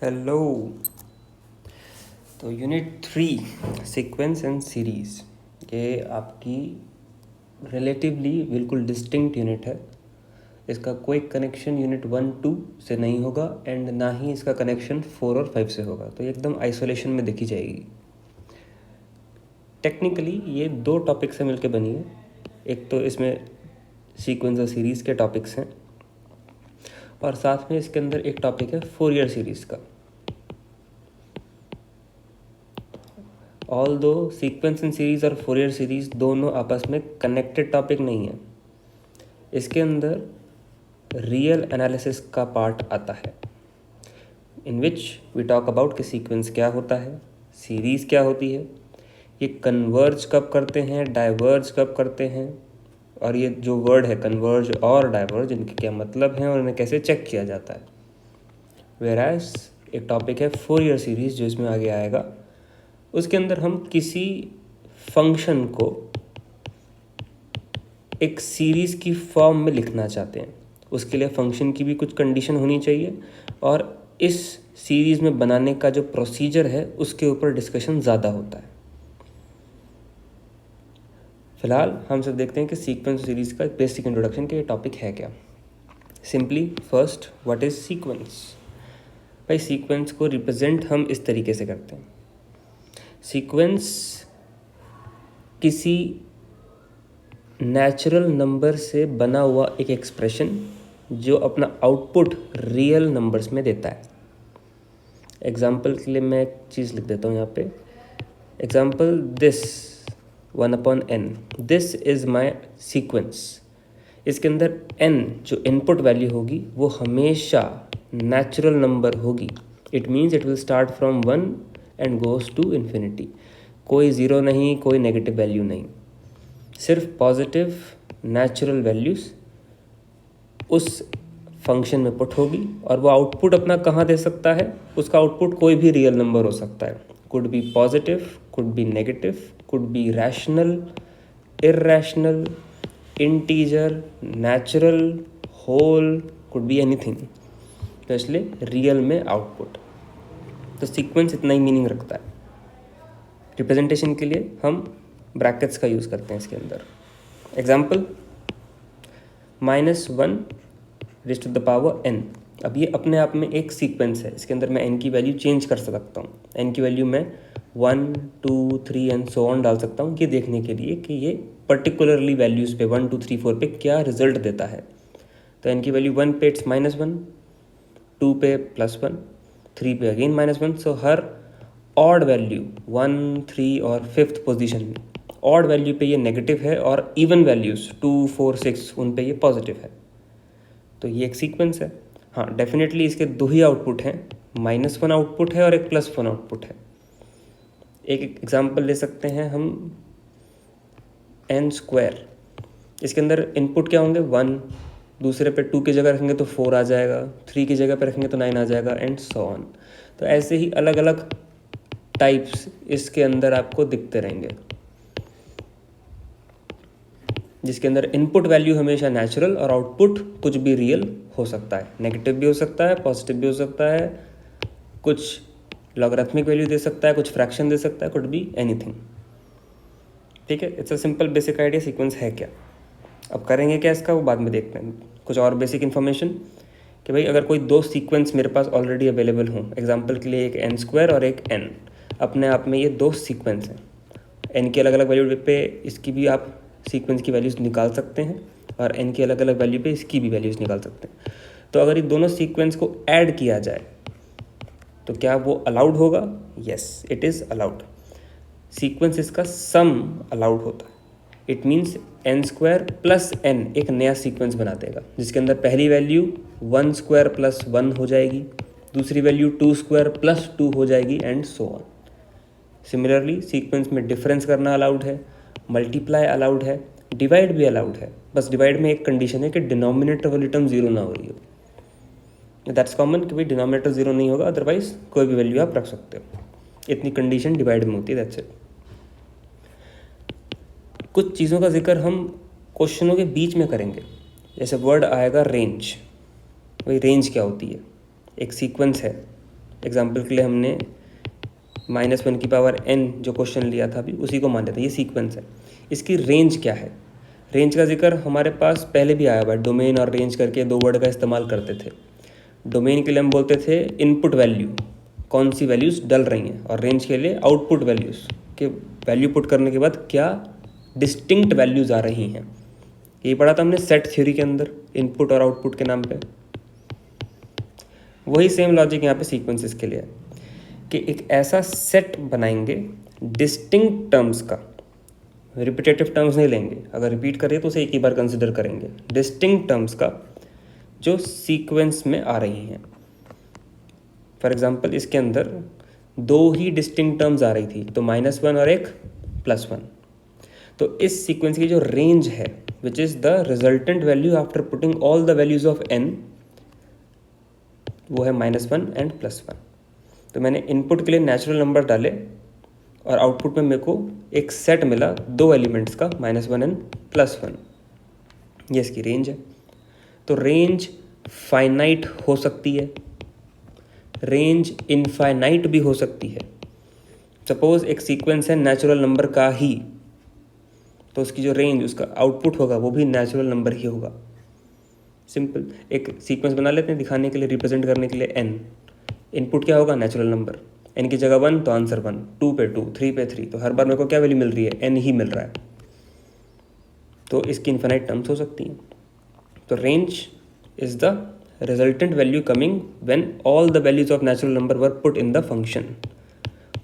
Hello. तो unit 3 sequence and series, ये आपकी रिलेटिवली बिल्कुल डिस्टिंक्ट यूनिट है। इसका कोई कनेक्शन यूनिट 1-2 से नहीं होगा एंड ना ही इसका कनेक्शन 4 और 5 से होगा। तो ये एकदम आइसोलेशन में देखी जाएगी। टेक्निकली ये दो टॉपिक से मिलके बनी है। एक तो इसमें सीक्वेंस और सीरीज़ के टॉपिक्स हैं और साथ में इसके अंदर एक टॉपिक है फोरियर सीरीज़ का। ऑल दो सीक्वेंस एंड सीरीज़ और फोरियर सीरीज़ दोनों आपस में कनेक्टेड टॉपिक नहीं है। इसके अंदर रियल एनालिसिस का पार्ट आता है, इन विच वी टॉक अबाउट कि सीक्वेंस क्या होता है, सीरीज़ क्या होती है, ये कन्वर्ज कब करते हैं, डाइवर्ज कब करते हैं, और ये जो वर्ड है कन्वर्ज और डाइवर्ज, इनके क्या मतलब हैं और इन्हें कैसे चेक किया जाता है। वेराज एक टॉपिक है फोरियर सीरीज़ जो इसमें आगे आएगा। उसके अंदर हम किसी फंक्शन को एक सीरीज़ की फॉर्म में लिखना चाहते हैं। उसके लिए फंक्शन की भी कुछ कंडीशन होनी चाहिए और इस सीरीज़ में बनाने का जो प्रोसीजर है उसके ऊपर डिस्कशन ज़्यादा होता है। फिलहाल हम सब देखते हैं कि सीक्वेंस सीरीज़ का बेसिक इंट्रोडक्शन के ये टॉपिक है क्या। Simply first, what is sequence. भाई सीक्वेंस को रिप्रेजेंट हम इस तरीके से करते हैं। सीक्वेंस किसी नेचुरल नंबर से बना हुआ एक एक्सप्रेशन जो अपना आउटपुट रियल नंबर्स में देता है। एग्जाम्पल के लिए मैं एक चीज़ लिख देता हूँ यहाँ पे। Example this 1/n, this is my sequence. इसके अंदर n जो इनपुट वैल्यू होगी वो हमेशा नेचुरल नंबर होगी। It means it will start from 1 and goes to infinity. कोई ज़ीरो नहीं, कोई नेगेटिव वैल्यू नहीं, सिर्फ पॉजिटिव नेचुरल वैल्यूज़ उस फंक्शन में पुट होगी। और वो आउटपुट अपना कहाँ दे सकता है, उसका आउटपुट कोई भी रियल नंबर हो सकता है। Could be positive, could be negative, could be rational, irrational, integer, natural, whole, could be anything, तो इसलिए रियल में आउटपुट। तो सीक्वेंस इतना ही मीनिंग रखता है। रिप्रेजेंटेशन के लिए हम ब्रैकेट्स का यूज़ करते हैं इसके अंदर। Example -1 raised to the power n। अब ये अपने आप में एक सीक्वेंस है। इसके अंदर मैं n की वैल्यू चेंज कर सकता हूँ। n की वैल्यू मैं 1, 2, 3 एंड सो ऑन डाल सकता हूँ, ये देखने के लिए कि ये पर्टिकुलरली वैल्यूज़ पे 1, 2, 3, 4 पे क्या रिजल्ट देता है। तो n की वैल्यू 1 पे इट्स -1, 2 पे +1, 3 पे अगेन -1। सो हर ऑड वैल्यू 1, 3 और 5th पोजीशन में ऑड वैल्यू पे ये नेगेटिव है और इवन वैल्यूज़ 2, 4, 6 उन पे ये पॉजिटिव है। तो ये एक सीक्वेंस है। हाँ, डेफिनेटली इसके दो ही आउटपुट हैं, -1 आउटपुट है और एक +1 आउटपुट है। एक एग्जांपल ले सकते हैं हम n²। इसके अंदर इनपुट क्या होंगे 1, दूसरे पे 2 की जगह रखेंगे तो 4 आ जाएगा, 3 की जगह पे रखेंगे तो 9 आ जाएगा एंड सो ऑन। तो ऐसे ही अलग अलग टाइप्स इसके अंदर आपको दिखते रहेंगे, जिसके अंदर इनपुट वैल्यू हमेशा नेचुरल और आउटपुट कुछ भी रियल हो सकता है। नेगेटिव भी हो सकता है, पॉजिटिव भी हो सकता है, कुछ लॉगरिथमिक वैल्यू दे सकता है, कुछ फ्रैक्शन दे सकता है, कुड बी एनीथिंग। ठीक है, it's a simple basic idea sequence है क्या। अब करेंगे क्या इसका, वो बाद में देखते हैं। कुछ और बेसिक इन्फॉर्मेशन कि भाई अगर कोई दो सीक्वेंस मेरे पास ऑलरेडी अवेलेबल हों, एग्जाम्पल के लिए एक n² और एक n, अपने आप में ये दो सीक्वेंस हैं। n की अलग अलग वैल्यू पे इसकी भी आप सीक्वेंस की वैल्यूज़ निकाल सकते हैं और n की अलग अलग वैल्यू पे इसकी भी वैल्यूज़ निकाल सकते हैं। तो अगर ये दोनों सीक्वेंस को ऐड किया जाए तो क्या वो अलाउड होगा? Yes, it is allowed. Sequence इसका सम अलाउड होता है। It means n² plus n एक नया सीक्वेंस बना देगा, जिसके अंदर पहली वैल्यू 1² + 1 हो जाएगी, दूसरी वैल्यू 2² + 2 हो जाएगी and so on. Similarly sequence में डिफरेंस करना अलाउड है, मल्टीप्लाई अलाउड है, डिवाइड भी अलाउड है। बस डिवाइड में एक कंडीशन है कि डिनोमिनेटर वाली टर्म 0 ना हो रही हो। दैट्स कॉमन कि भाई डिनोमिनेटर 0 नहीं होगा, अदरवाइज कोई भी वैल्यू आप रख सकते हो। इतनी कंडीशन डिवाइड में होती है, दैट्स इट। कुछ चीज़ों का जिक्र हम क्वेश्चनों के बीच में करेंगे। जैसे वर्ड आएगा रेंज। भाई रेंज क्या होती है? एक सीक्वेंस है, एग्जाम्पल के लिए हमने -1 की पावर n जो क्वेश्चन लिया था अभी, उसी को मान लेते हैं, ये सीक्वेंस है। इसकी रेंज क्या है? रेंज का जिक्र हमारे पास पहले भी आया हुआ है, डोमेन और रेंज करके 2 वर्ड का इस्तेमाल करते थे। डोमेन के लिए हम बोलते थे इनपुट वैल्यू, कौन सी वैल्यूज़ डल रही हैं, और रेंज के लिए आउटपुट वैल्यूज़ के वैल्यू पुट करने के बाद क्या डिस्टिंक्ट वैल्यूज़ आ रही हैं। यही पढ़ा था हमने सेट थ्योरी के अंदर, इनपुट और आउटपुट के नाम पे। वही सेम लॉजिक यहाँ पे सीक्वेंसेस के लिए है कि एक ऐसा सेट बनाएंगे डिस्टिंक्ट टर्म्स का, रिपीटेटिव टर्म्स नहीं लेंगे, अगर रिपीट करें तो उसे एक ही बार कंसिडर करेंगे, डिस्टिंक्ट टर्म्स का जो सीक्वेंस में आ रही हैं। फॉर एग्जांपल इसके अंदर 2 ही डिस्टिंक्ट टर्म्स आ रही थी, तो -1 और एक +1। तो इस सीक्वेंस की जो रेंज है, which is the resultant value after putting all the values of n, वो है -1 एंड +1। तो मैंने इनपुट के लिए नेचुरल नंबर डाले और आउटपुट में मेरे को एक सेट मिला 2 एलिमेंट्स का, -1 एंड +1। ये इसकी रेंज है। तो रेंज फाइनाइट हो सकती है, रेंज इनफाइनाइट भी हो सकती है। सपोज एक सीक्वेंस है नेचुरल नंबर का ही, तो उसकी जो रेंज, उसका आउटपुट होगा वो भी नेचुरल नंबर ही होगा। सिंपल एक सीक्वेंस बना लेते हैं दिखाने के लिए, रिप्रेजेंट करने के लिए n। इनपुट क्या होगा? Natural number. n की जगह 1 तो आंसर 1, 2 पे 2, 3 पे 3, तो हर बार मेरे को क्या वैल्यू मिल रही है? n ही मिल रहा है। तो इसकी इन्फिनाइट टर्म्स हो सकती हैं। तो range is the resultant value coming when all the values of natural number were put in the function.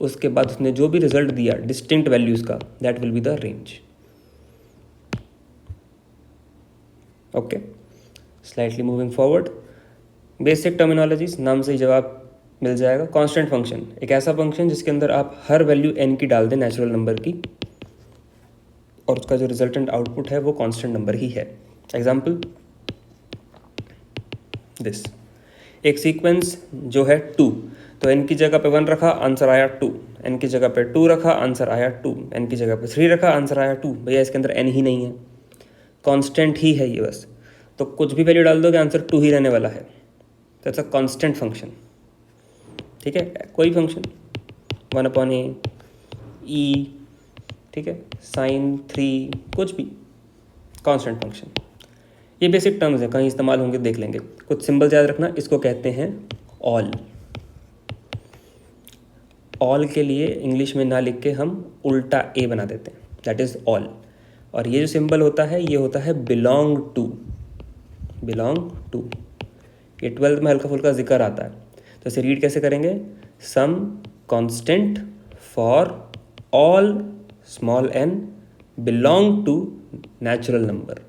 उसके बाद उसने जो भी रिजल्ट दिया डिस्टिंक्ट वैल्यूज का, that will be the range. Okay, slightly moving forward, basic terminologies, नाम से ही जवाब मिल जाएगा। कांस्टेंट फंक्शन, एक ऐसा फंक्शन जिसके अंदर आप हर वैल्यू n की डाल दें नेचुरल नंबर की, और उसका जो रिजल्टेंट आउटपुट है वो कांस्टेंट नंबर ही है। एग्जांपल दिस, एक सीक्वेंस जो है 2, तो n की जगह पे 1 रखा, आंसर आया 2, n की जगह पे 2 रखा, आंसर आया 2, n की जगह पे 3 रखा, आंसर आया 2। भैया इसके अंदर n ही नहीं है, कांस्टेंट ही है ये बस। तो कुछ भी वैल्यू डाल दोगे आंसर 2 ही रहने वाला है। तो इट्स अ कांस्टेंट फंक्शन। ठीक है, कोई फंक्शन 1/a e, ठीक है, sin 3, कुछ भी कांस्टेंट फंक्शन। ये बेसिक टर्म्स हैं, कहीं इस्तेमाल होंगे देख लेंगे। कुछ सिंबल्स याद रखना, इसको कहते हैं ऑल। ऑल के लिए इंग्लिश में ना लिख के हम उल्टा ए बना देते हैं, दैट इज़ ऑल। और ये जो सिंबल होता है ये होता है बिलोंग टू, बिलोंग टू। ये 12th में हल्का फुल्का जिक्र आता है, तो इसे रीड कैसे करेंगे? Some constant for all small n belong to natural number.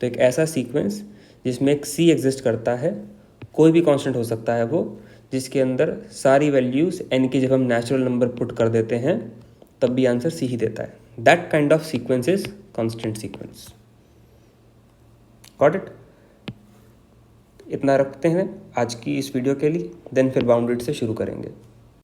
तो एक ऐसा सीक्वेंस जिसमें एक c एग्जिस्ट करता है, कोई भी कांस्टेंट हो सकता है वो, जिसके अंदर सारी वैल्यूज n की जब हम नेचुरल नंबर पुट कर देते हैं तब भी आंसर c ही देता है। That kind of sequence is constant sequence. Got it? इतना रखते हैं आज की इस वीडियो के लिए, देन फिर बाउंडेड से शुरू करेंगे।